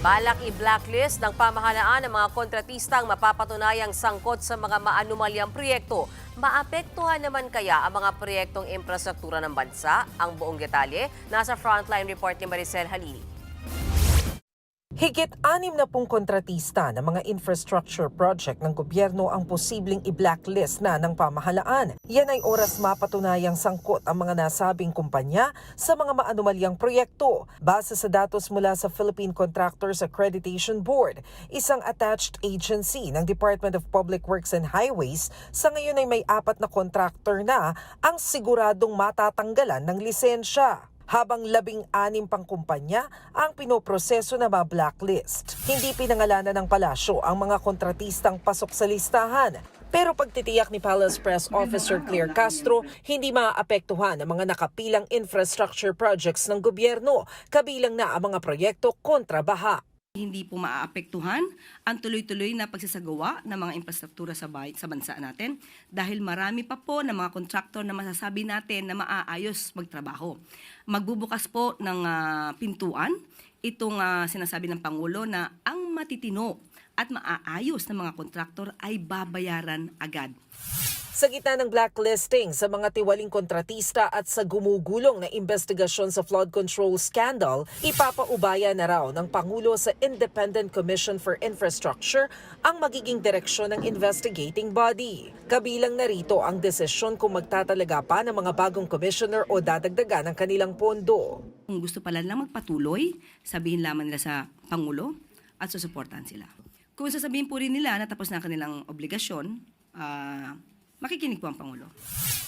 Balak i-blacklist ng pamahalaan ng mga kontratistang mapapatunayang sangkot sa mga maanumalyang proyekto. Maapektuhan naman kaya ang mga proyektong infrastruktura ng bansa? Ang buong detalye nasa frontline report ni Maricel Halili. Higit 60 kontratista ng mga infrastructure project ng gobyerno ang posibleng i-blacklist na ng pamahalaan. Yan ay oras mapatunayang sangkot ang mga nasabing kumpanya sa mga maanumalyang proyekto. Base sa datos mula sa Philippine Contractors Accreditation Board, isang attached agency ng Department of Public Works and Highways, sa ngayon ay may 4 na contractor na ang siguradong matatanggalan ng lisensya, habang 16 pang kumpanya ang pinoproseso na ma-blacklist. Hindi pinangalanan ng palasyo ang mga kontratistang pasok sa listahan. Pero pagtitiyak ni Palace Press Officer Claire Castro, hindi maaapektuhan ang mga nakapilang infrastructure projects ng gobyerno, kabilang na ang mga proyekto kontra baha. Hindi po maaapektuhan ang tuloy-tuloy na pagsasagawa ng mga infrastruktura sa bansa natin dahil marami pa po ng mga kontraktor na masasabi natin na maaayos magtrabaho. Magbubukas po ng pintuan itong sinasabi ng Pangulo na ang matitino at maaayos na mga kontraktor ay babayaran agad. Sa gitna ng blacklisting sa mga tiwaling kontratista at sa gumugulong na investigasyon sa flood control scandal, ipapaubaya na raw ng Pangulo sa Independent Commission for Infrastructure ang magiging direksyon ng investigating body. Kabilang na rito ang desisyon kung magtatalaga pa ng mga bagong commissioner o dadagdagan ng kanilang pondo. Kung gusto pala lang magpatuloy, sabihin lamang nila sa Pangulo at susuportahan sila. Kung sasabihin po rin nila na tapos na kanilang obligasyon, makikinig po ang Pangulo.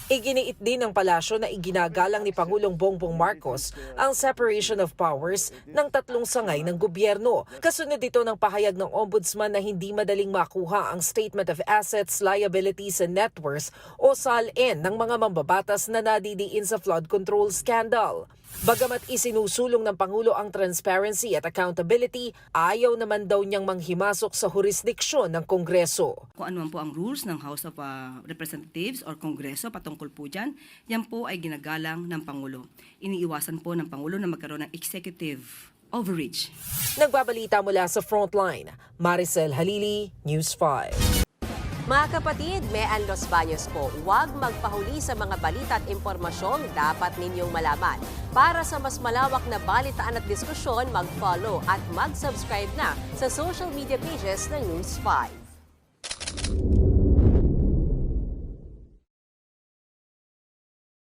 Iginiit din ng palasyo na iginagalang ni Pangulong Bongbong Marcos ang separation of powers ng 3 sangay ng gobyerno. Kasunod ito ng pahayag ng Ombudsman na hindi madaling makuha ang Statement of Assets, Liabilities and Net Worth o SALN ng mga mambabatas na nadidiin sa flood control scandal. Bagamat isinusulong ng Pangulo ang transparency at accountability, ayaw naman daw niyang manghimasok sa jurisdiksyon ng Kongreso. Kung ano man po ang rules ng House of Representatives or Kongreso patungkol po dyan, yan po ay ginagalang ng Pangulo. Iniiwasan po ng Pangulo na magkaroon ng executive overreach. Nagbabalita mula sa Frontline, Maricel Halili, News 5. Mga kapatid, Mean Los Baños po, huwag magpahuli sa mga balita at impormasyong dapat ninyong malaman. Para sa mas malawak na balitaan at diskusyon, mag-follow at mag-subscribe na sa social media pages ng News 5.